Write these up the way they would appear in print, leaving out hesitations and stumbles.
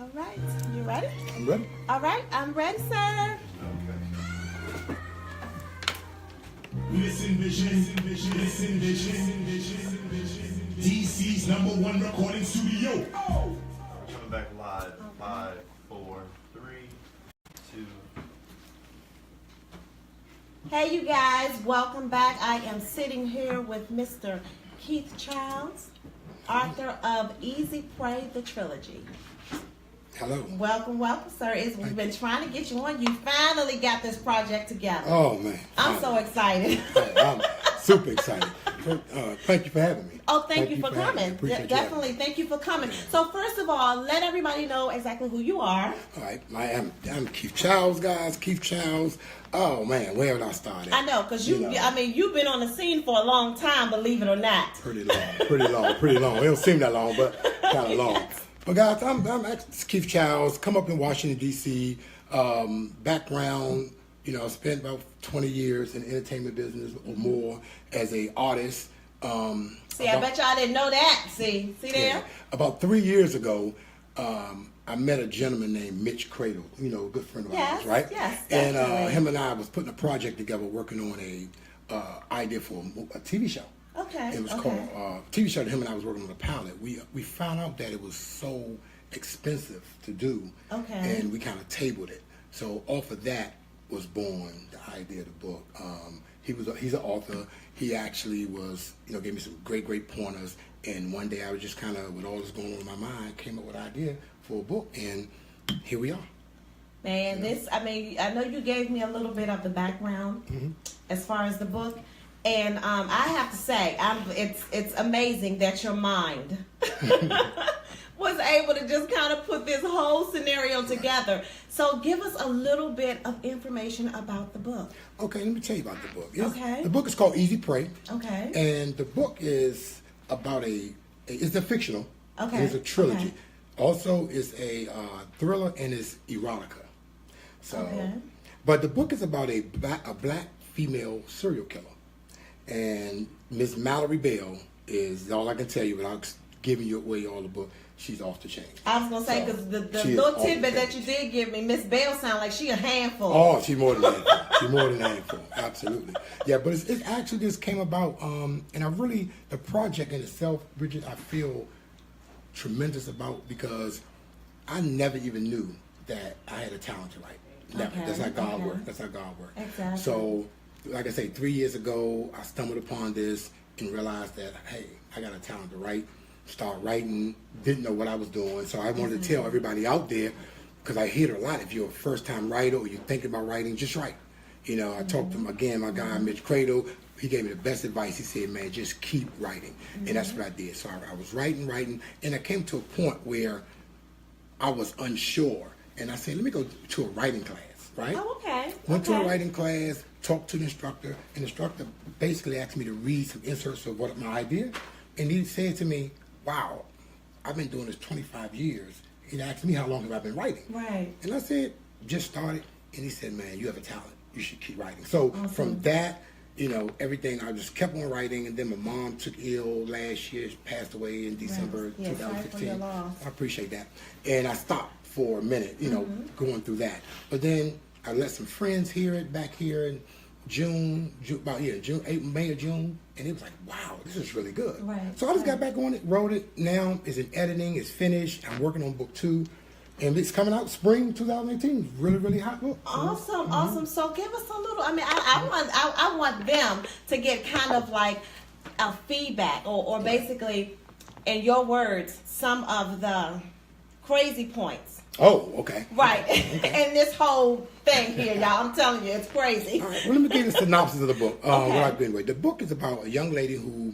All right. You ready? I'm ready. All right. I'm ready, sir. Listen, vision. DC's #1 recording studio. Coming back live. 5, 4, 3, 2. Hey, you guys. Welcome back. I am sitting here with Mr. Keith Childs, author of PREY the TRILOGY. Hello. Welcome, sir. We've been trying to get you on. You finally got this project together. Oh, man. I'm so excited. I'm super excited. Thank you for having me. Oh, thank you for having me. coming. Appreciate Definitely, thank you for coming. So first of all, let everybody know exactly who you are. All right. I'm Keith Childs, guys. Keith Childs. Oh, man. Where would I start at? I know, because you've been on the scene for a long time, believe it or not. Pretty long. It don't seem that long, but kind of long. But guys, I'm Keith Childs. Come up in Washington, D.C. Background, I spent about 20 years in the entertainment business or more as an artist. I bet y'all didn't know that. See there? Yeah. About 3 years ago, I met a gentleman named Mitch Cradle, a good friend of ours, right? Yes, and definitely. him and I was putting a project together, working on a idea for a TV show. Okay. It was called TV show that him and I was working on a pilot. We found out that it was so expensive to do, and we kind of tabled it. So off of that was born the idea of the book. He's an author. He actually was, gave me some great pointers. And one day I was just kind of, with all this going on in my mind, came up with an idea for a book, and here we are. Man, I know you gave me a little bit of the background as far as the book. And I have to say, it's amazing that your mind was able to just kind of put this whole scenario together. So give us a little bit of information about the book. Okay, let me tell you about the book. Okay. The book is called PREY. Okay. And the book is about it's a fictional. Okay. It's a trilogy. Okay. Also, it's a thriller and it's erotica. So, Okay. But the book is about a black female serial killer. And Miss Mallory Bell is all I can tell you without giving you away all the book. She's off the chain. I was gonna say, because the little tidbit that you did give me, Miss Bell sound like she a handful. Oh, she's more than a handful. She's more than a handful. Absolutely. Yeah, but it actually just came about, and the project in itself, Bridgette, I feel tremendous about, because I never even knew that I had a talent to write. Never. Okay. That's how God works. That's how God works. Exactly. So, like I say, 3 years ago, I stumbled upon this and realized that, hey, I got a talent to write. Start writing, didn't know what I was doing, so I wanted to tell everybody out there, because I hear it a lot. If you're a first-time writer or you're thinking about writing, just write. I talked to my guy Mitch Cradle. He gave me the best advice. He said, "Man, just keep writing," and that's what I did. So I was writing, and I came to a point where I was unsure, and I said, "Let me go to a writing class." Right? Oh, okay. Went to a writing class, talked to the instructor, and the instructor basically asked me to read some inserts of what my idea, and he said to me, "Wow, I've been doing this 25 years." He asked me how long have I been writing. Right. And I said, "Just started." And he said, "Man, you have a talent. You should keep writing." So from that, everything, I just kept on writing. And then my mom took ill last year. She passed away in December 2015. I appreciate that. And I stopped for a minute, going through that. But then I let some friends hear it back here in May or June, and it was like, wow, this is really good. Right. So I just got back on it, wrote it. Now it's in editing, it's finished. I'm working on book 2, and it's coming out spring 2018. Really, really hot book. Awesome. So give us a little. I want them to get kind of like a feedback, or basically, in your words, some of the crazy points. Oh, okay. Right. And this whole thing here, y'all, I'm telling you, it's crazy. All right. Well, let me give you a synopsis of the book. What I've been with. The book is about a young lady who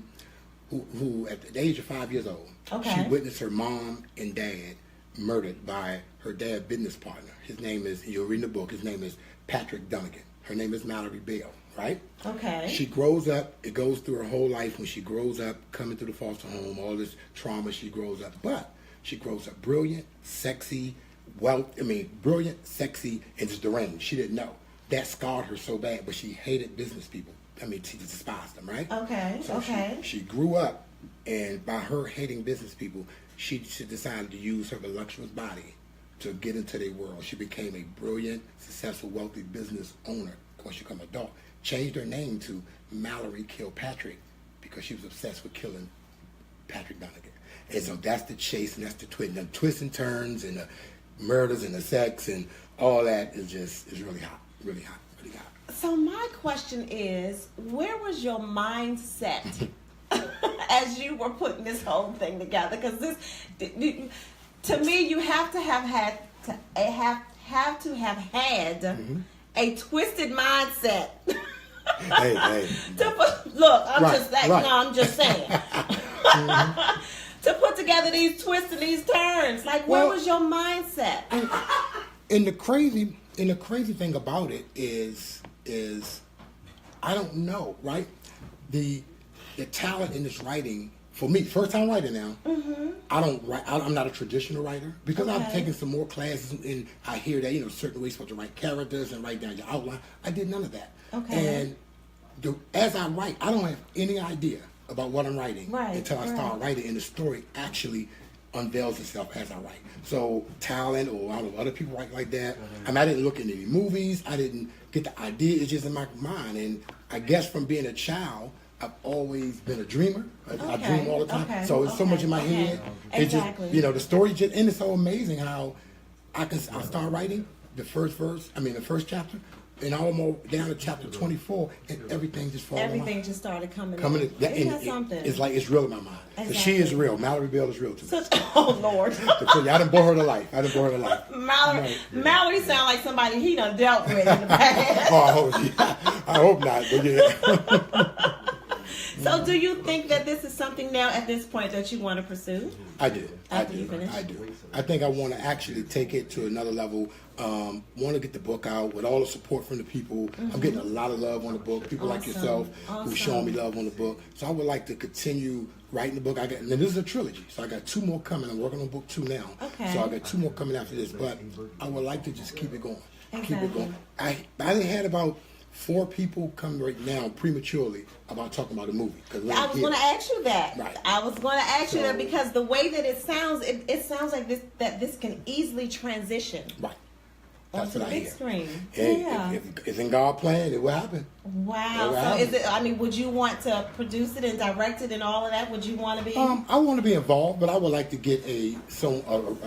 at the age of 5 years old, she witnessed her mom and dad murdered by her dad's business partner. His name is, you'll read in the book, his name is Patrick Dunnigan. Her name is Mallory Bell, right? Okay. She grows up, it goes through her whole life when she grows up, coming through the foster home, all this trauma, she grows up. But she grows up brilliant, sexy, brilliant, sexy, and just deranged. She didn't know. That scarred her so bad, but she hated business people. She despised them, right? Okay, so She grew up, and by her hating business people, she decided to use her voluptuous body to get into their world. She became a brilliant, successful, wealthy business owner. Of course, she became an adult. Changed her name to Mallory Kilpatrick because she was obsessed with killing Patrick Donaghy. And so that's the chase and that's the twist. And the twists and turns and the murders and the sex and all that is really hot, really hot, really hot. So my question is, where was your mindset as you were putting this whole thing together? Because this, to me, you have to have had a twisted mindset. Hey. Look, I'm Right, just like, right. no, I'm just saying. To put together these twists and these turns, like, where Well, was your mindset? And the crazy thing about it is I don't know, right? The talent in this writing, for me, first time writing now, I don't write. I'm not a traditional writer because I've taken some more classes and I hear that certain ways you're supposed to write characters and write down your outline. I did none of that. Okay. And as I write, I don't have any idea about what I'm writing until I start writing, and the story actually unveils itself as I write. So talent, or I don't know, other people write like that. I mean, I didn't look in any movies. I didn't get the idea. It's just in my mind. And I guess from being a child, I've always been a dreamer. I dream all the time. So it's so much in my head. It just, the story just, and it's so amazing how I start writing the first chapter, and almost down to chapter 24, and everything just falls. Everything just started coming in. Isn't that something? It's like it's real in my mind. Exactly. So she is real. Mallory Bell is real to me. Oh Lord! I done brought her to life. Mallory sound like somebody he done dealt with in the past. I hope not. But yeah. So, do you think that this is something now at this point that you want to pursue? I do. After you finish? I do. I think I want to actually take it to another level. Want to get the book out with all the support from the people. I'm getting a lot of love on the book. People like yourself who's showing me love on the book. So I would like to continue writing the book. And this is a trilogy, so I got 2 more coming. I'm working on book 2 now. Okay. So I got 2 more coming after this. But I would like to just keep it going. Exactly. Keep it going. I had about 4 people come right now prematurely about talking about a movie. I was going to ask you that. Right. I was going to ask you that because the way that it sounds, it sounds like this can easily transition. Right. That's onto what the I big hear. screen. If it's in God's plan, it will happen. Wow. So is it? I mean, would you want to produce it and direct it and all of that? Would you want to be? I want to be involved, but I would like to get a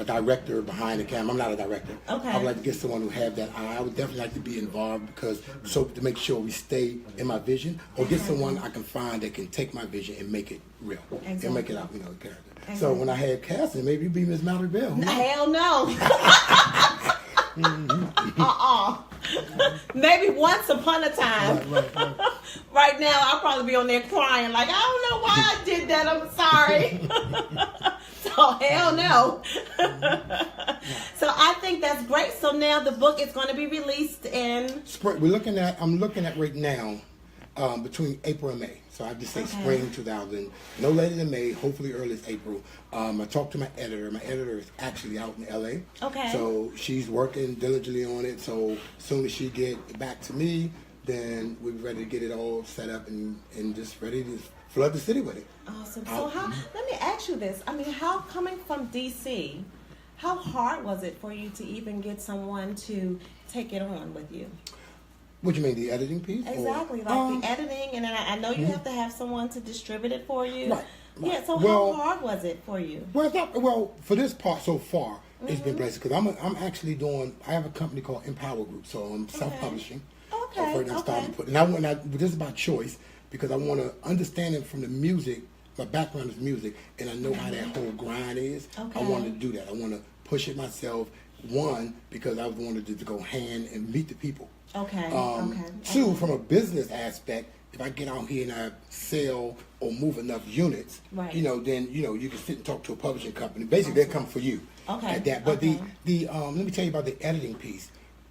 director behind the camera. I'm not a director. Okay. I would like to get someone who have that eye. I would definitely like to be involved to make sure we stay in my vision, or get someone I can find that can take my vision and make it real and make it out, character. Exactly. So when I had casting, maybe you'd be Miss Mallory Bell. Hell no. Maybe once upon a time. Right. Right now, I'll probably be on there crying like, I don't know why I did that. I'm sorry. So hell no. So I think that's great. So now the book is going to be released in spring. I'm looking at right now between April and May. So I just say spring 2000, no later than May, hopefully early as April. I talked to my editor. My editor is actually out in LA. Okay. So she's working diligently on it. So as soon as she get back to me, then we're ready to get it all set up and just ready to flood the city with it. Awesome. So let me ask you this. I mean, coming from DC, how hard was it for you to even get someone to take it on with you? What do you mean, the editing piece? Exactly, the editing, and then I know you have to have someone to distribute it for you. Right. Yeah. So how hard was it for you? Well, for this part so far, it's been blessed because I'm actually doing. I have a company called Empower Group, so I'm self-publishing. Okay. This is by choice because I want to understand it from the music. My background is music, and I know how that whole grind is. Okay. I wanted to do that. I want to push it myself. 1, because I wanted to go hand and meet the people. Okay. 2, from a business aspect, if I get out here and I sell or move enough units, right. Then you can sit and talk to a publishing company. Basically, they come for you. Okay. At that. But the let me tell you about the editing piece.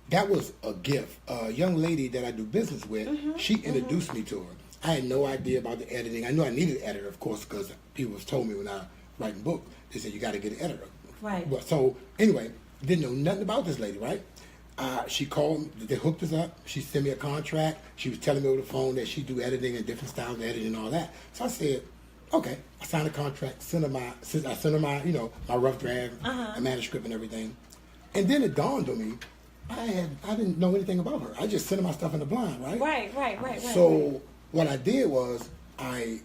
That was a gift. A young lady that I do business with, she introduced me to her. I had no idea about the editing. I knew I needed an editor, of course, because people told me when I write a book, they said you got to get an editor. Right. So anyway, didn't know nothing about this lady, right? She called me, they hooked us up. She sent me a contract. She was telling me over the phone that she do editing and different styles of editing and all that. So I said, okay. I signed a contract, sent her my my rough draft, a manuscript and everything. And then it dawned on me, I didn't know anything about her. I just sent her my stuff in the blind, right? Right. So what I did was I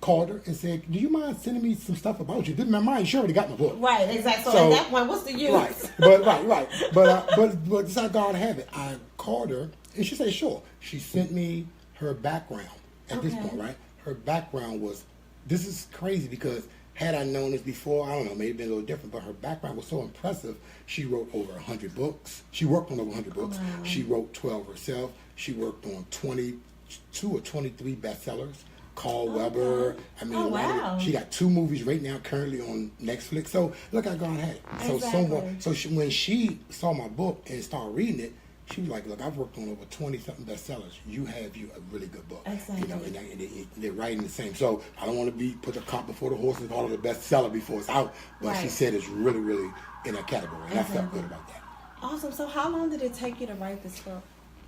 called her and said, "Do you mind sending me some stuff about you?" Didn't my mind? She already got my book. Right, exactly. So at that point, what's the use? Right, but it's how God have it. I called her and she said, "Sure." She sent me her background. At this point, right? Her background was. This is crazy because had I known this before, I don't know, maybe been a little different. But her background was so impressive. She wrote over 100 books. She worked on over 100 books. Wow. She wrote 12 herself. She worked on 22 or 23 bestsellers. Carl Weber. I mean, wow. She got 2 movies right now currently on Netflix. So look how God had it. So Exactly. when she saw my book and started reading it, she was like, "Look, I've worked on over 20-something bestsellers. You have a really good book." Exactly. You know, and they're writing the same. So I don't want to put the cart before the horse and call it a bestseller before it's out. But she Right. said it's really, really in that category, and I felt good about that. Awesome. So how long did it take you to write this book?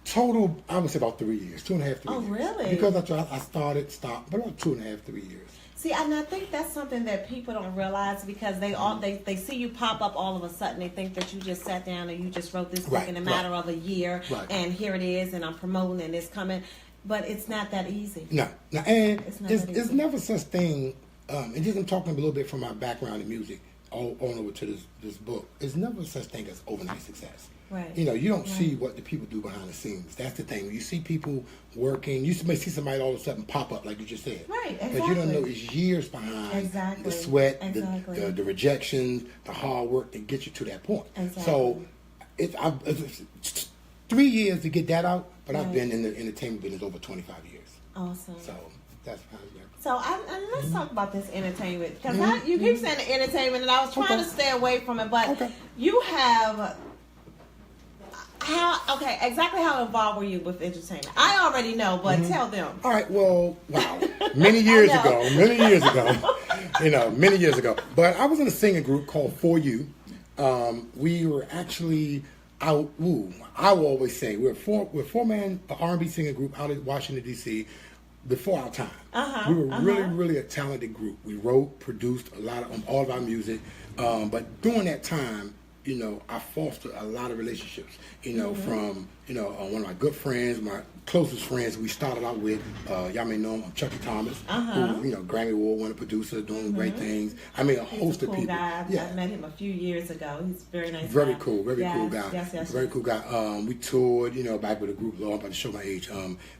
Total, I would say about 3 years, 2.5, 3 Oh, years. really? Because I started, stopped, but about 2.5, 3 years. See, and I think that's something that people don't realize because they see you pop up all of a sudden. They think that you just sat down and you just wrote this book Right, in a matter of a year, Right. and here it is, and I'm promoting and it's coming. But it's not that easy. No, and It's not that it's easy. never such thing. And just I'm talking a little bit from my background in music, all over to this book. There's never such thing as overnight success. Right. You know, you don't see what the people do behind the scenes. That's the thing. When you see people working, you may see somebody all of a sudden pop up, like you just said. Right, But you don't exactly. know it's years behind Exactly, the sweat, exactly. the rejections, the hard work to get you to that point. Exactly. So it's 3 years to get that out, but I've Right. been in the entertainment business over 25 years. Awesome. So that's how it goes. So let's talk about this entertainment because you keep saying the entertainment, and I was trying to stay away from it. But you have exactly how involved were you with entertainment? I already know, but tell them. All right, well, wow. Many years ago. Many years ago. But I was in a singing group called For You. We were actually out, I will always say, we're a four-man R&B singing group out in Washington, D.C., before our time. We were really a talented group. We wrote, produced a lot of all of our music. But during that time, you know, I fostered a lot of relationships, you know, from, you know, one of my good friends, my closest friends we started out with, y'all may know him, Chucky Thomas, who, you know, Grammy Award-winning producer, doing great things. I mean, a host of cool people. Guy. Yeah. I met him a few years ago. He's a very nice Very guy. cool, very cool guy. Yes. Very cool guy. We toured, you know, back with a group, I'm about to show my age,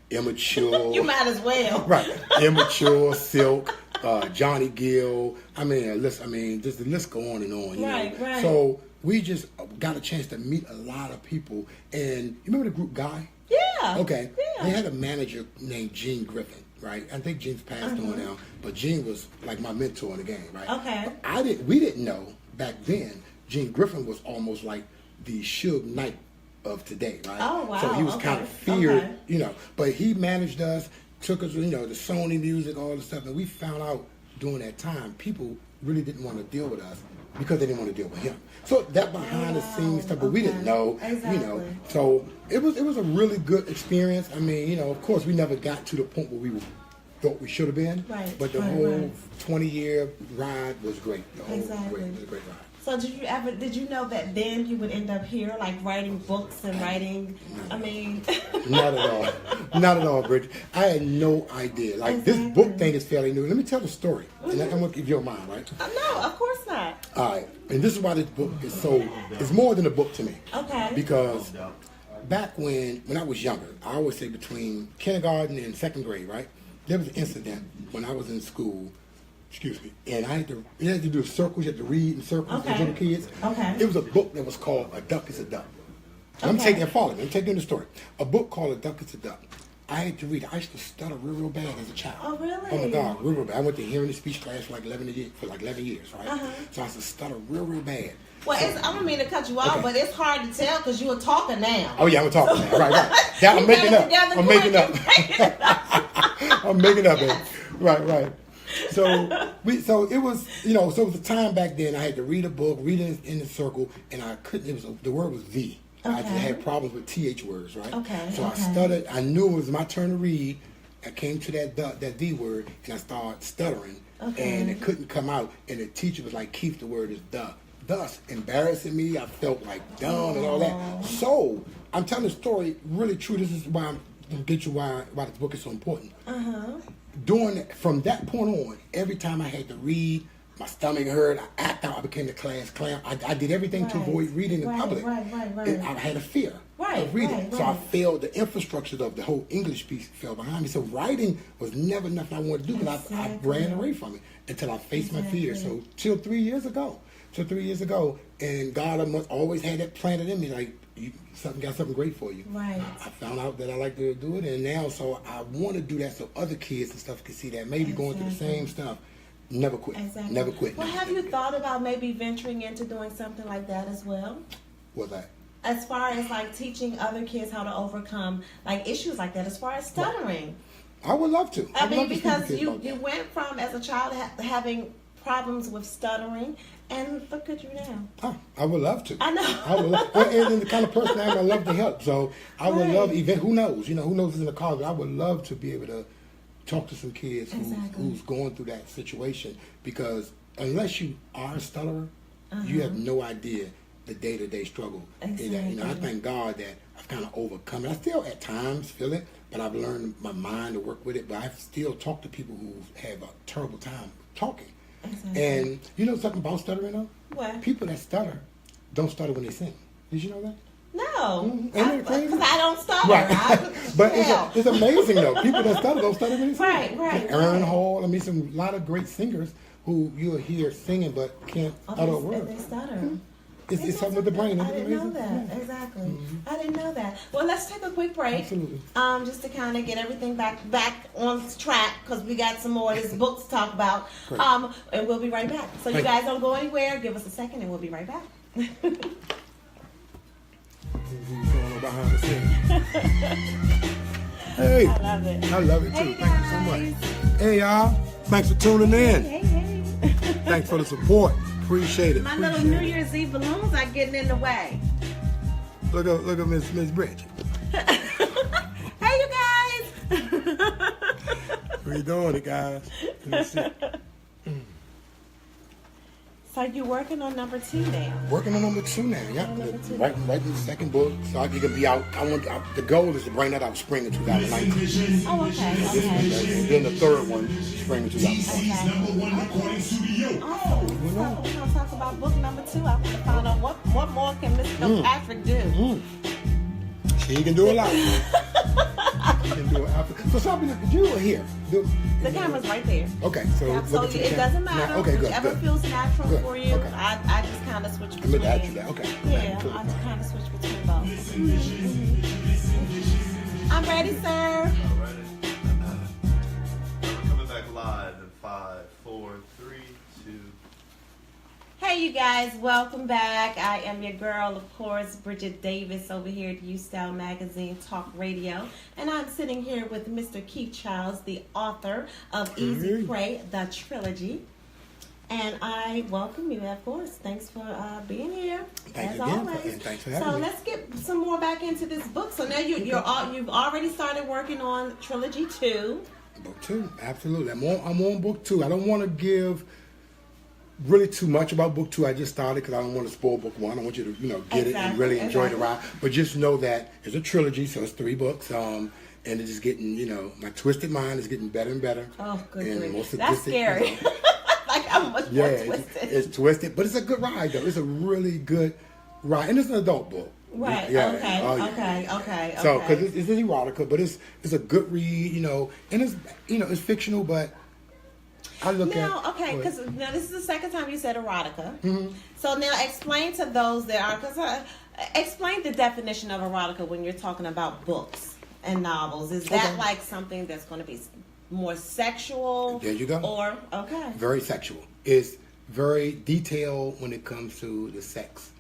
Immature. You might as well. Right. Immature, Silk, Johnny Gill. I mean, just the list go on and on. You know? Right. So we just got a chance to meet a lot of people. And you remember the group Guy? Yeah. Okay. Yeah. They had a manager named Gene Griffin, right? I think Gene's passed on now, but Gene was like my mentor in the game, right? Okay. But we didn't know back then Gene Griffin was almost like the Suge Knight of today, right? Oh, wow. So he was kind of feared, Okay. you know, but he managed us, took us, you know, the Sony music, all the stuff, and we found out during that time people really didn't want to deal with us because they didn't want to deal with him. So that behind the scenes stuff, but we didn't know, you know. Exactly. So it was a really good experience. I mean, you know, of course we never got to the point where we thought we should have been. Right. But the whole 20-year ride was great. The whole Exactly. it was a great ride. So did you know that then you would end up here, like writing books and writing, I mean. Not at all. Not at all, Bridget. I had no idea. Like, this book thing is fairly new. Let me tell the story. And I'm going to give you a mind, right? No, of course not. All right. And this is why this book is it's more than a book to me. Okay. Because back when I was younger, I always say between kindergarten and second grade, right? There was an incident when I was in school, and you had to do circles, you had to read in circles as little kids. Okay. It was a book that was called A Duck is a Duck. I'm Okay. I'm taking the story. A book called A Duck is a Duck. I had to read it. I used to stutter real bad as a child. Oh, really? Oh my God, real bad. I went to hearing and speech class for like 11 years, right? So I used to stutter real bad. Well, I don't mean to cut you off, Okay. but it's hard to tell because you're a talker now. Oh yeah, I'm talking now. Right. That, I'm making up. I'm making up. I'm making up, baby. Right. So it was, you know, so it was a time back then I had to read a book, read it in the circle, and I couldn't. The word was the. I just had problems with TH words, right? Okay. So I stuttered. I knew it was my turn to read. I came to that the word, and I started stuttering, and it couldn't come out. And the teacher was like, "Keith, the word is the." thus embarrassing me. I felt like dumb and all that. So I'm telling the story really true. This is why I'm gonna get you why this book is so important. From that point on, every time I had to read, my stomach hurt. I act out. I became the class clown. I did everything to avoid reading in public. And I had a fear of reading. So I failed. The infrastructure of the whole English piece fell behind me. So writing was never nothing I wanted to do because I ran away from it until I faced my fear. So till 3 years ago. And God must always had that planted in me, like got something great for you. Right. I found out that I like to do it, and now so I want to do that so other kids and stuff can see that maybe going through the same stuff. Never quit. Exactly. Never quit. Well, have you thought about maybe venturing into doing something like that as well? What's that? As far as like teaching other kids how to overcome like issues like that, as far as stuttering. I would love to. I mean, because you went from as a child having problems with stuttering, and look at you now. Oh, I would love to. I know. I would love, and the kind of person I am, I love to help. So I would love who knows? Who knows is in the college. I would love to be able to talk to some kids who's going through that situation, because unless you are a stutterer, you have no idea the day-to-day struggle. Exactly. I thank God that I've kind of overcome it. I still at times feel it, but I've learned my mind to work with it. But I still talk to people who have a terrible time talking. Exactly. And you know something about stuttering though? What? People that stutter don't stutter when they sing. Did you know that? No, Because I don't stutter. Right. But it's amazing though. People that stutter don't stutter when they sing. Right. Aaron Hall, a lot of great singers who you'll hear singing but can't utter a word. They stutter. It's something with the brain. I Isn't it didn't know amazing? that. Exactly. I didn't know that. Well, let's take a quick break. Absolutely. Just to kind of get everything back on track, because we got some more of this book to talk about. Great. And we'll be right back. So you guys don't go anywhere. Give us a second, and we'll be right back. Who's going on behind the scenes? Hey, I love it. I love it too. Hey, Thank you so guys. much. Hey y'all, thanks for tuning in. Hey. Thanks for the support. Appreciate it. My little New Year's Eve balloons are getting in the way. Look at Miss Bridgette. Hey, you guys. We doing it, guys. Let me see. So you're working on number 2 now. Working on number 2 now. Yeah, number 2. writing the second book, so you can be out. The goal is to bring that out spring of 2019. Oh, okay. And then the third one, spring of 2019. #1 recording studio. Awesome. So we're gonna talk about book number 2. I want to find out what more can Mr. Patrick do. She can do a lot. She can do it. So something you were here. The camera's right there. Okay, so Yeah, so look at it doesn't matter. Okay, good. Whichever feels natural Good, for you. okay. I just kind of switch I'm between. gonna add you that. Okay. Yeah, I just kind of switch between both. I'm ready, sir. Alrighty. We're coming back live in 5, 4, 3, 2. Hey, you guys, welcome back. I am your girl, of course, Bridgette Davis, over here at UStyleMagazine Talk Radio. And I'm sitting here with Mr. Keith Childs, the author of Easy PREY the Trilogy. And I welcome you, of course. Thanks for being here, Thanks as again, always. and thanks for having So me. let's get some more back into this book. So now you've already started working on Trilogy 2. Book 2, absolutely. I'm on book 2. I don't want to give really too much about book 2. I just started because I don't want to spoil book 1. I want you to get it and really enjoy the ride. But just know that it's a trilogy, so it's 3 books. And it's just getting, my twisted mind is getting better and better. Oh, good and grief. more That's sadistic, scary. Like, I'm much more twisted. It's twisted, but it's a good ride though. It's a really good ride, and it's an adult book. Right. Yeah. Okay. Oh, yeah. Okay. So, because it's erotica, but it's a good read, and it's it's fictional, but I look at okay, because now this is the second time you said erotica. Mm-hmm. So now explain to those that are, explain the definition of erotica when you're talking about books and novels. Is that like something that's going to be more sexual? There you go. Or very sexual. It's very detailed when it comes to the sex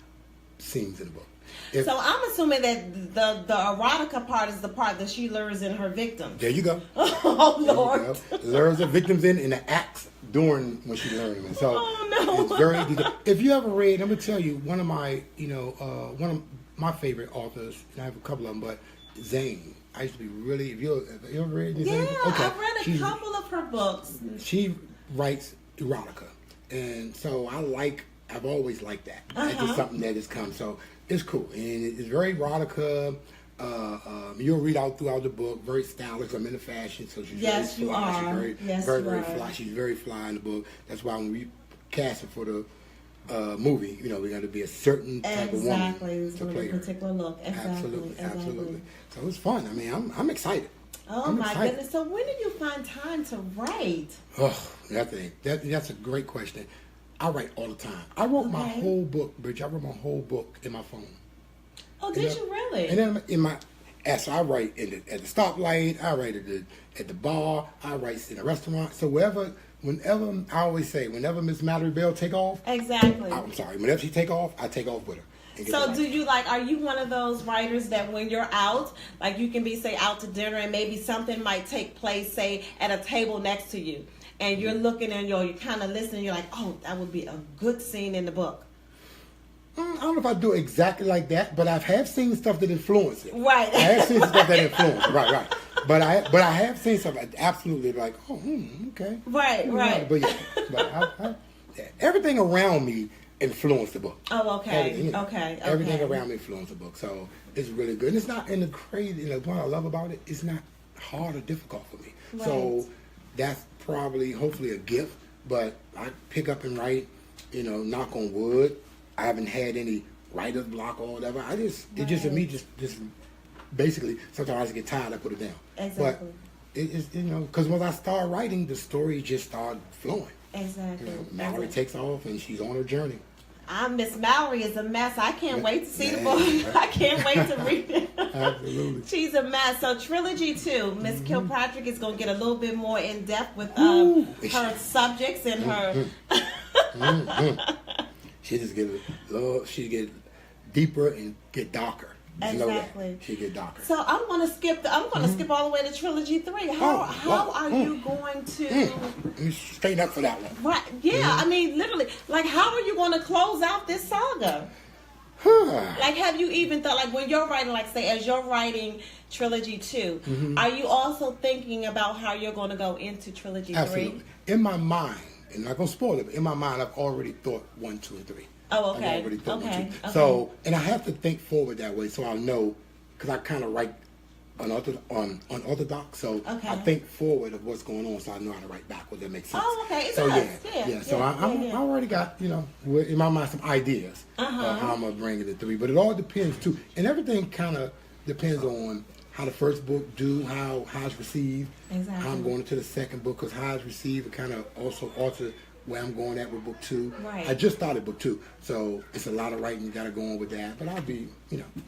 scenes in the book. So I'm assuming that the erotica part is the part that she lures in her victims. There you go. Oh Lord! Lures her victims in the acts during when she learns them. So it's very detailed. If you ever read, I'm gonna tell you one of my favorite authors. And I have a couple of them, but Zane. I used to be really. Have you ever read Zane? Yeah, Okay. I've read a couple of her books. She writes erotica, and so I like I've always liked that. It's just something that has come, so it's cool, and it's very erotica. You'll read out throughout the book. Very stylish. I'm into fashion, so she's Yes, very you fly. are. She's very, Yes, very, you very are. fly. She's very fly in the book. That's why when we cast her for the movie, you know, we got to be a certain type of woman Exactly. to With play a her. particular look. Exactly. Absolutely, Exactly. absolutely. So it's fun. I mean, I'm excited. Oh I'm my excited. goodness! So when did you find time to write? Oh, that's a great question. I write all the time. I wrote my Okay. whole book, Bridge. I wrote my whole book in my phone. Oh, did you really? And then so I write at the stoplight. I write at the bar. I write in a restaurant. So whenever I always say, whenever Miss Mallory Bell take off, Exactly. I'm sorry, whenever she take off, I take off with her. and get So the do light. you are you one of those writers that when you're out, like you can be, say, out to dinner and maybe something might take place, say, at a table next to you, and you're looking and you're kind of listening, you're like, oh, that would be a good scene in the book. I don't know if I do it exactly like that, but I have seen stuff that influenced it. Right. I have seen stuff that influenced it. Right. But I have seen stuff absolutely like, okay. Right. But yeah, everything around me influenced the book. Oh, okay. Everything, Okay. Everything around me influenced the book, so it's really good. And it's not in the crazy. What I love about it, it's not hard or difficult for me. Right. So that's probably, hopefully, a gift. But I pick up and write. Knock on wood. I haven't had any writer's block or whatever. It just to me just basically sometimes I get tired. I put it down. Exactly. But it's because when I start writing, the story just started flowing. Exactly. Mallory takes off and she's on her journey. Miss Mallory is a mess. I can't wait to see the Yeah. book. I can't wait to read it. Absolutely. She's a mess. So Trilogy 2, Miss Kilpatrick is going to get a little bit more in depth with Ooh. her subjects and her. She just get deeper and get darker. Just know that. Exactly. She get darker. So I'm going to skip. I'm going to skip all the way to Trilogy 3. How are you going to? Let me straighten up for that one. Right? Yeah. I mean, literally, how are you going to close out this saga? Have you even thought, when you're writing, say, as you're writing Trilogy 2, are you also thinking about how you're going to go into Trilogy 3? Absolutely. In my mind, and I'm not going to spoil it, but in my mind, I've already thought 1, 2, and 3. Oh, okay. I've already thought 1, 2. Okay. So, and I have to think forward that way so I'll know, because I kind of write unorthodox, so Okay. I think forward of what's going on so I know how to write backward. That makes sense. Oh, okay. It So does. yeah. So I yeah. already got, in my mind some ideas of how I'm going to bring it to 3. But it all depends, too. And everything kind of depends on how the first book do, how it's received. Exactly. How I'm going into the second book, because how it's received, it kind of also alters where I'm going at with book 2. Right. I just started book 2, so it's a lot of writing. You got to go on with that. But I'll be,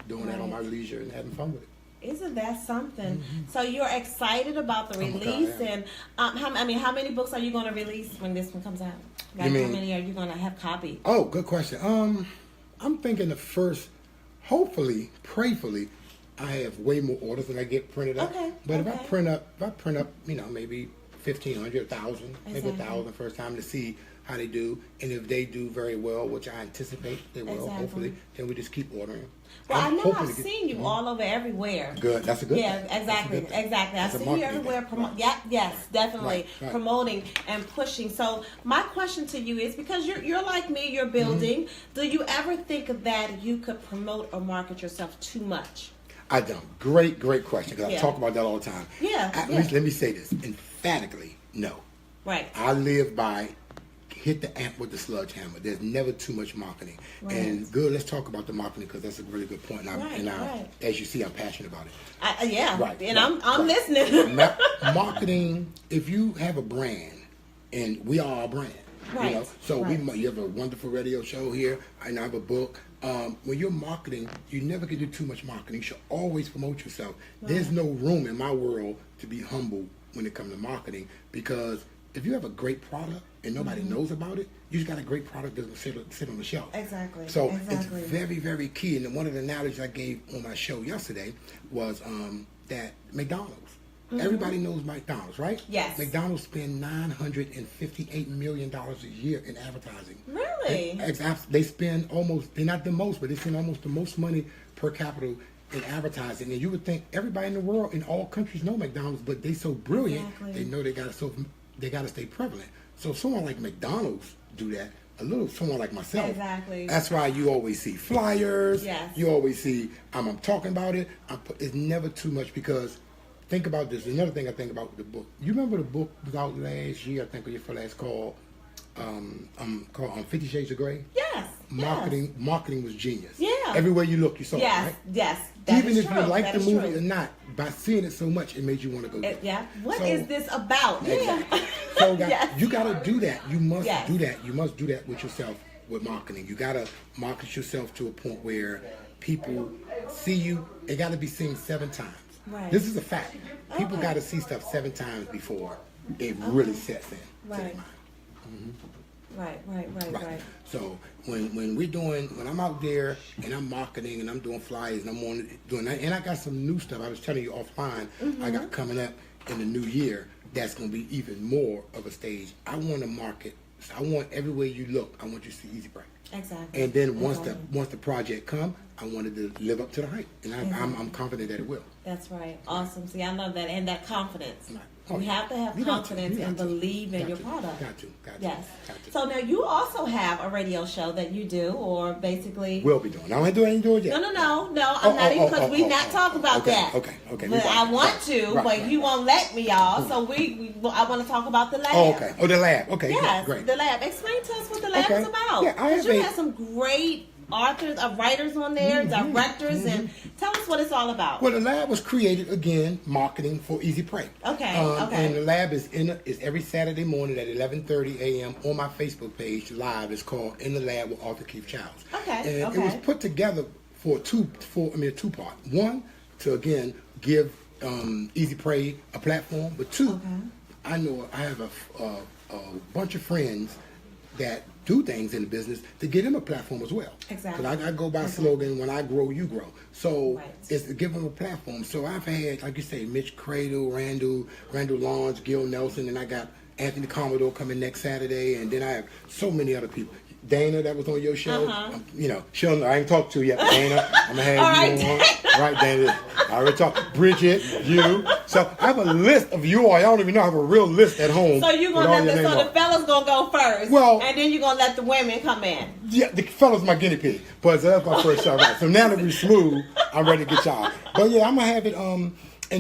doing that on my leisure and having fun with it. Isn't that something? So you're excited about the Oh my God, release, yeah. and how many books are you going to release when this one comes out? How many are you going to have copied? Oh, good question. I'm thinking the first, hopefully, prayfully, I have way more orders than I get printed up. Okay, But okay. if I print up, maybe 1,500, 1,000, maybe Exactly. 1,000 first time to see how they do, and if they do very well, which I anticipate they will, Exactly. hopefully, then we just keep ordering. Well, I'm I know hoping I've to get- seen you all over everywhere. Good. That's a good Yeah, thing. That's a exactly, good thing. exactly. I've That's a seen you marketing everywhere. thing. Yes, definitely Right. promoting and pushing. So my question to you is, because you're like me, you're building. Do you ever think that you could promote or market yourself too much? I don't. Great question, because Yeah. I talk about that all the time. Yeah, At yeah. least let me say this emphatically: no. Right. I live by hit the amp with the sledgehammer. There's never too much marketing. Right. And good, let's talk about the marketing, because that's a really good point. And, Right. as you see, I'm passionate about it. Yeah. Right, And right, I'm right. listening. Marketing, if you have a brand, and we are a brand, Right, so right. you have a wonderful radio show here, and I have a book. When you're marketing, you never can do too much marketing. You should always promote yourself. There's no room in my world to be humble when it comes to marketing, because if you have a great product and nobody knows about it, you just got a great product that's going to sit on the shelf. Exactly, So exactly. it's very, very key. And one of the analogies I gave on my show yesterday was that McDonald's. Everybody knows McDonald's, right? Yes. McDonald's spend $958 million a year in advertising. Really? They spend they're not the most, but they spend almost the most money per capita in advertising. And you would think everybody in the world, in all countries, know McDonald's, but they so brilliant, Exactly. they know they got to stay prevalent. So if someone like McDonald's do that, someone like myself. Exactly. That's why you always see flyers. Yes. You always see I'm talking about it. It's never too much because think about this. Another thing I think about with the book. You remember the book was out last year? I think or for last called 50 Shades of Grey. Yes. Marketing was genius. Yeah. Everywhere you look, you saw it. Right? Yes. That Even is if true. you like That the is movie true. or not, by seeing it so much, it made you want to go. Yeah. What So- is this about? Exactly. Yeah. So Yes. you got to do that. You must Yes. do that. You must do that with yourself with marketing. You got to market yourself to a point where people see you. It got to be seen 7 times. Right. This is a fact. People Okay. got to see stuff 7 times before it really sets in. To their Right. mind. Right. So when I'm out there and I'm marketing and I'm doing flyers and I'm doing that, and I got some new stuff. I was telling you offline, I got coming up in the new year. That's going to be even more of a stage. I want to market. I want everywhere you look. I want you to see Easy Prey. Exactly. And then once the project come, I wanted to live up to the hype, and I'm confident that it will. That's right. Awesome. See, I love that. And that confidence. Right. You have to have You got to. confidence You and got to. believe in Got your to. product. Got to. Yes. Got to. So now you also have a radio show that you do, or basically. We'll be doing. I ain't doing it yet. No. I'm not even because we've not talked about okay, that. Okay. But we I want right, to, right, but right. you won't let me, y'all. So I want to talk about the lab. Oh, okay. Oh, the lab. Okay. Yes, Great. the lab. Explain to us what the lab Okay. is about. Yeah, I have you a- have some great authors, writers on there, directors, and tell us what it's all about. Well, the lab was created again, marketing for Easy Prey. Okay. And the lab is every Saturday morning at 11:30 a.m. on my Facebook page. Live. It's called In the Lab with Arthur Keith Childs. Okay, And it was put together for a two-part. One, to again give Easy Prey a platform, but two, I know I have a bunch of friends that do things in the business to get them a platform as well. Exactly. Because I go by slogan, when I grow, you grow. So Right. it's to give them a platform. So I've had, like you say, Mitch Cradle, Randall Lawrence, Gil Nelson, and I got Anthony Commodore coming next Saturday, and then I have so many other people. Dana, that was on your show. She'll know. I ain't talked to you yet, but Dana. I'm going to have you on. Right, Dana. I already talked. Bridgette, you. So I have a list of you all. I don't even know. I have a real list at home. So you're going to let the fellas going to go first. Well, and then you're going to let the women come in. Yeah, the fella's my guinea pig. But that's my first show. Right. So now that we're smooth, I'm ready to get y'all. But yeah, I'm going to have it, and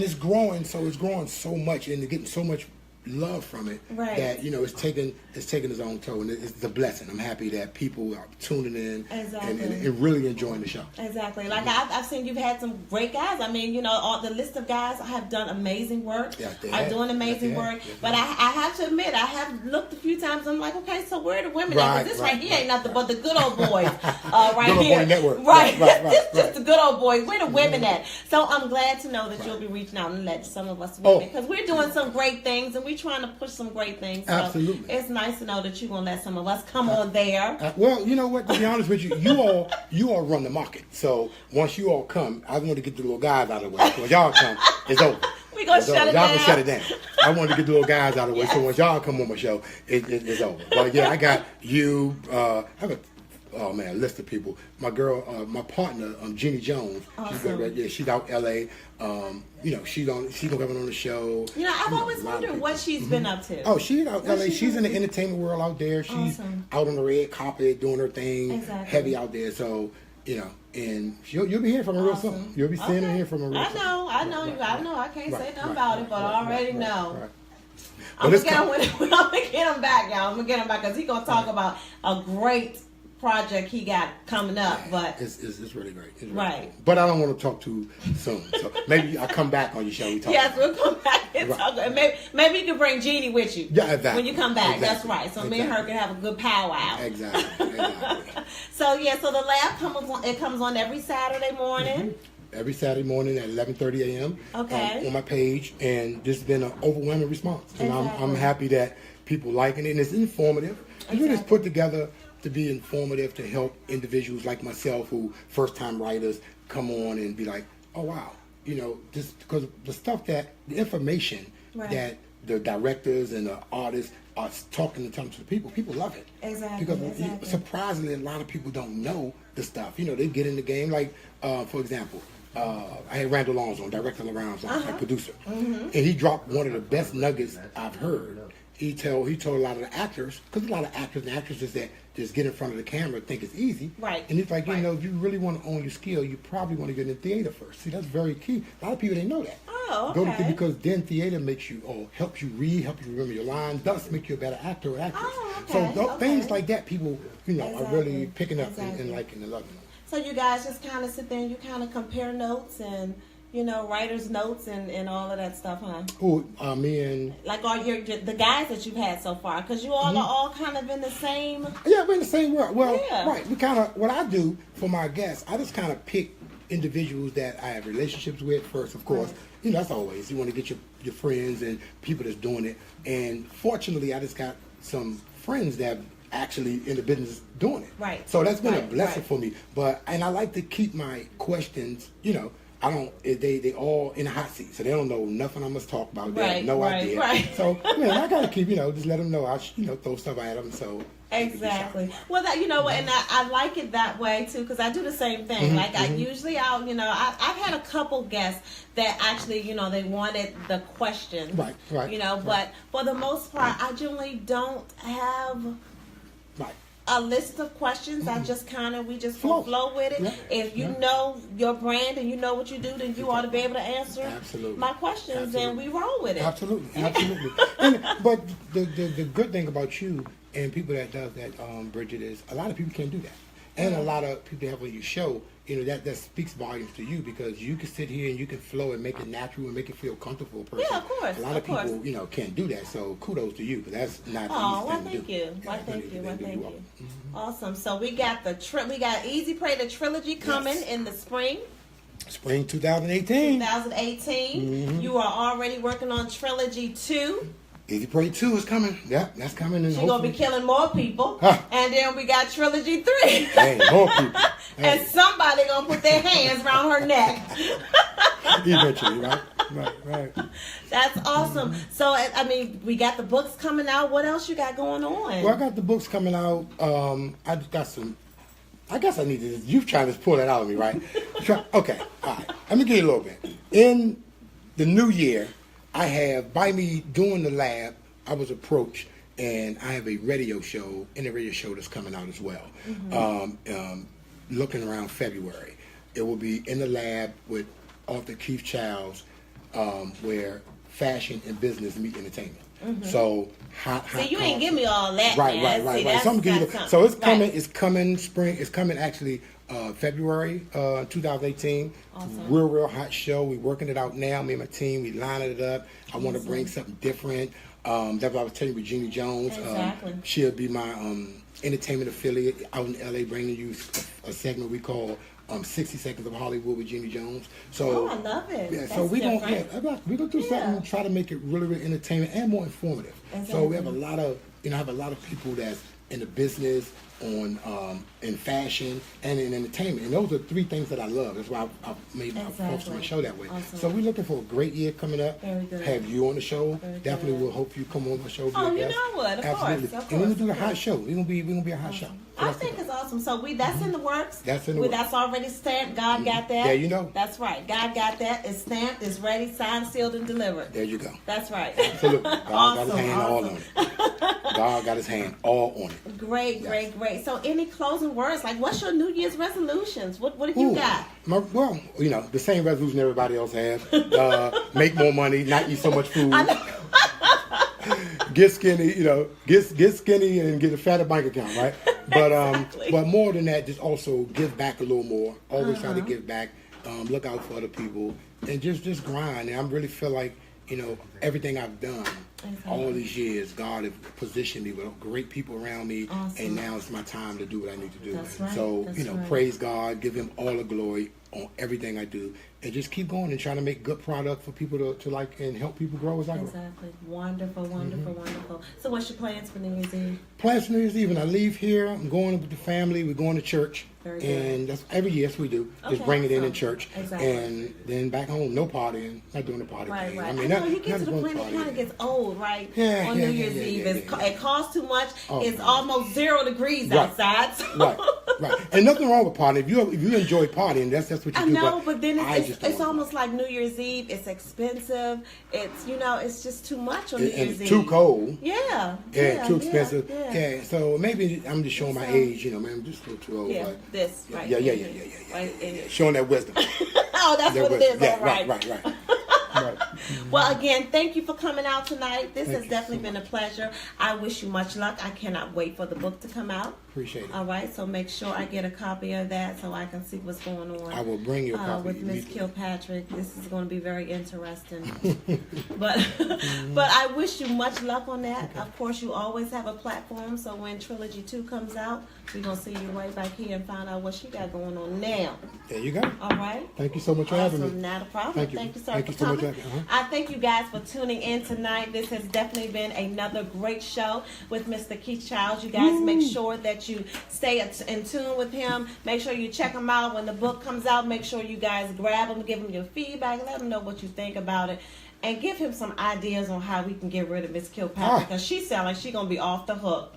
it's growing. So it's growing so much and getting so much love from it that it's taking its own toll, and it's a blessing. I'm happy that people are tuning in and really enjoying the show. Exactly. Like I've seen you've had some great guys. I mean, all the list of guys have done amazing work. Yes, they are have. doing amazing Yes, they work. have. Yes, But they I have to admit, I have looked a few times. I'm like, okay, so where are the women at? 'Cause this right here ain't nothing but the good old boys. Right Good Old here. Boy Network. Right. Right. Just the good old boys. Where the women at? So I'm glad to know that you'll be reaching out and let some of us women, because we're doing some great things and we're trying to push some great things. So Absolutely. it's nice to know that you're gonna let some of us come on there. Well, you know what? To be honest with you, you all run the market. So once you all come, I want to get the little guys out of the way. When y'all come, it's over. We gonna It's shut over. it Y'all down. gonna shut it down. I want to get the little guys out of the way. So when y'all come on my show, it's over. But yeah, I got you. I have a list of people. My girl, my partner, Jeannie Jones. Awesome. She's out L.A. She's gonna come on the show. I've always a lot of wondered people. what she's been up to. Oh, she's out What's LA. she She's in the doing? entertainment world out there. She's Awesome. out on the red carpet doing her thing. Exactly. Heavy out there. So, and you'll be hearing from her real soon. You'll be seeing and hearing from her real soon. I know. I can't say nothing about it, but I already know. Right. I'm But gonna it's get him back, y'all. I'm gonna get him back because he's gonna talk about a great project he got coming up. But It's really great. It's really Right. cool. But I don't want to talk too soon. So maybe I'll come back on your show. We talk. yes, we'll come back and Right. talk. And maybe you can bring Jeannie with you. Yeah, exactly. When you come back, that's Exactly. right. So me and her can have a good powwow. Exactly. So the lab comes on every Saturday morning. Every Saturday morning at 11:30 a.m. Okay. On my page, and this has been an overwhelming response, and I'm Exactly. happy that people liking it, and it's informative. And it's put together to be informative to help individuals like myself who first-time writers come on and be like, oh wow, just because the information Right. that the directors and the artists are talking to the people love it. Exactly, Because exactly. surprisingly, a lot of people don't know the stuff. They get in the game. Like, for example, I had Randall Lawrence on, director Lawrence, a producer, and he dropped one of the best nuggets I've heard. He told a lot of the actors, because a lot of actors and actresses that just get in front of the camera and think it's easy. Right. And it's like, you Right. know, if you really want to own your skill, you probably want to get in theater first. See, that's very key. A lot of people didn't know that. Oh, Go to okay. because then theater makes you, or helps you read, helps you remember your lines, thus make you a better actor or actress. Oh, So okay, things okay. like that, people, you know, are really Exactly, picking up exactly. and liking and loving them. So you guys just kind of sit there and you kind of compare notes and, you know, writer's notes and all of that stuff, huh? Who, me and Like all the guys that you've had so far, because you all are all kind of in the same. yeah, we're in the same world. Well, Yeah. right. We kind of what I do for my guests, I just kind of pick individuals that I have relationships with first, of course. Right. You know, that's always you want to get your friends and people that's doing it. And fortunately, I just got some friends that actually in the business doing it. Right. So that's been a Right, blessing right. for me. And I like to keep my questions, you know. I don't. They all in a hot seat, so they don't know nothing I must talk about. They have Right, no right, idea. right. So man, I gotta keep just let them know. I throw stuff at them. So Exactly. Well, that, you know what, and I like it that way too, because I do the same thing. Like I usually, I've had a couple guests that actually, you know, they wanted the question, Right, you know, but for the most part, I generally don't have right. a list of questions. I just we just Flow. flow with it. Yeah, If you yeah. know your brand and you know what you do, then you ought to be able to answer Absolutely. my questions, and Absolutely. we roll with it. Absolutely. But the good thing about you and people that does that, Bridgette, is a lot of people can't do that, and a lot of people that have on your show, you know, that speaks volumes to you because you can sit here and you can flow and make it natural and make it feel comfortable for a person. Yeah, of course, A lot of of people, course. you know, can't do that. So kudos to you, but that's not the Oh, easy well, thing to thank do. you. Yeah, Well, thank you. Well, do thank well. you. Awesome. So we got we got Easy PREY the Trilogy coming Yes. in the spring Spring 2018. 2018. You are already working on Trilogy 2. Easy PREY 2 is coming. Yeah, that's coming. And She's gonna be hopefully- killing more people. Huh. And then we got Trilogy 3. Hey, more people. And Hey, somebody gonna put their hands around her neck. eventually, right? Right. That's awesome. So I mean, we got the books coming out. What else you got going on? Well, I got the books coming out. I just got some. I guess I need to. You trying to pull that out of me, right? Okay, all right. Let me give you a little bit. In the new year, I have, by me doing the lab, I was approached, and I have a radio show, and a radio show that's coming out as well. Looking around February, it will be in the lab with author Keith Childs, where fashion and business meet entertainment. So hot. See, you ain't concept. give me all that. Right. man. See, that's- Something give you that's so it's something. coming. Right. It's coming spring. It's coming actually February 2018. Awesome. Real hot show. We're working it out now. Me and my team. We lining it up. I want to bring something different. That's what I was telling you with Jeannie Jones. Exactly. She'll be my entertainment affiliate out in LA, bringing you a segment we call 60 Seconds of Hollywood with Jeannie Jones. So Oh, I love it. Yeah, That's so we're different. gonna do something, try to make it really entertainment and more informative. So we have a lot of I have a lot of people that's in the business, on in fashion, and in entertainment, and those are three things that I love. That's why I made my focus on my show that way. Awesome. So we're looking for a great year coming up. Very good. Have you on the show? Very Definitely, good. will hope you come on the show. Be Oh, a you guest. know I would, of Absolutely. course, of And we're gonna do a course. hot show. We're gonna be a hot show. So I that's think it. it's awesome. So that's in the works. That's in the works. That's already stamped. God got that. Yeah, you know. That's right. God got that. It's stamped. It's ready, signed, sealed, and delivered. There you go. That's right. Absolutely. God got his hand all awesome. on it. God got his hand all on it. Great, Yes. great. So any closing words? Like, what's your New Year's resolutions? What have you Ooh. got? Well, the same resolution everybody else has. Make more money, not eat so much food. Get skinny, get skinny and get a fatter bank account, right? But Exactly. but more than that, just also give back a little more. Always try to give back. Look out for other people and just grind. And I really feel like everything I've done all these years, God has positioned me with great people around me, Awesome. and now it's my time to do what I need to do. That's right, So that's right. praise God, give Him all the glory on everything I do, and just keep going and trying to make good product for people to like and help people grow as I grow. Exactly. Wonderful. So what's your plans for New Year's Eve? Plans for New Year's Eve, when I leave here, I'm going with the family. We're going to church, Very good. and that's every year. Yes, we do. Just Okay, bring it in awesome. church, Exactly. and then back home, no partying, not doing the party Right. thing. I mean, know not, you get not to the going point it party. kind of gets old, right? Yeah, On yeah, New yeah, Year's yeah, Eve, yeah, yeah. it costs too much. Oh, It's man. almost 0 degrees Right. outside. So. Right. Right, and nothing wrong with partying. If you enjoy partying, that's what you I do. know, but then I it's just don't want almost like New Year's Eve. It's expensive. It's it's just too much on New and Year's it's Eve. too cold. Yeah. Yeah, too expensive. Yeah. Yeah, so maybe I'm just showing my age. Man, I'm just a little too old. Yeah, but this right. yeah. Right in Showing that wisdom. Oh, that's what it is. Yeah, All right. right. Well, again, thank you for coming out tonight. This Thank has you definitely so been a pleasure. I wish you much luck. I cannot wait for the book to come out. Appreciate it. All right, so make sure I get a copy of that so I can see what's going on. I will bring you a copy with Miss immediately. Kilpatrick. This is going to be very interesting. but I wish you much luck on that. Okay. Of course, you always have a platform. So when Trilogy 2 comes out, we're going to see you right back here and find out what she got going on now. There you go. All right. Thank you so much for having Awesome, me. not a problem. Thank you. Thank you, sir, Thank for you so much coming. for having me. I thank you guys for tuning in tonight. This has definitely been another great show with Mr. Keith Childs. You guys make sure that you stay in tune with him. Make sure you check him out when the book comes out. Make sure you guys grab him, give him your feedback, let him know what you think about it, and give him some ideas on how we can get rid of Miss Kilpatrick, because she sounds like she's going to be off the hook.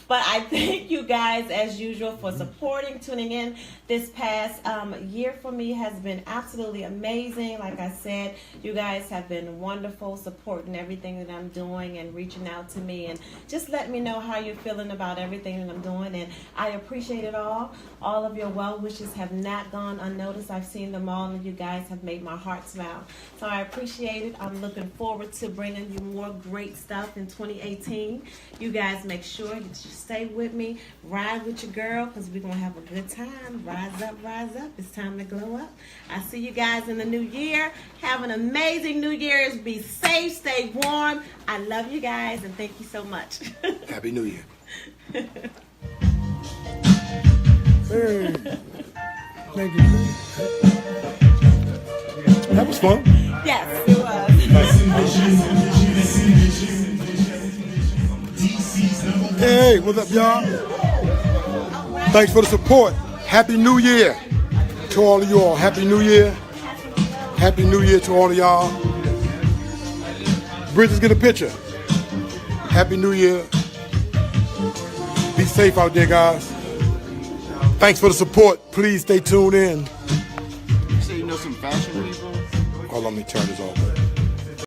But I thank you guys, as usual, for supporting, tuning in. This past year for me has been absolutely amazing. Like I said, you guys have been wonderful, supporting everything that I'm doing and reaching out to me and just letting me know how you're feeling about everything that I'm doing. And I appreciate it all. All of your well wishes have not gone unnoticed. I've seen them all, and you guys have made my heart smile. So I appreciate it. I'm looking forward to bringing you more great stuff in 2018. You guys make sure that you stay with me, ride with your girl, because we're going to have a good time. Rise up, rise up. It's time to glow up. I see you guys in the new year. Have an amazing New Year's. Be safe, stay warm. I love you guys, and thank you so much. Happy New Year. Hey. Thank you. That was fun. Yes, it was. Hey, what's up, y'all? Thanks for the support. Happy New Year to all of y'all. Happy New Year. Happy New Year to all of y'all. Bridgette, get a picture. Happy New Year. Be safe out there, guys. Thanks for the support. Please stay tuned in. You say you know some fashion people? Hold on, let me turn this off.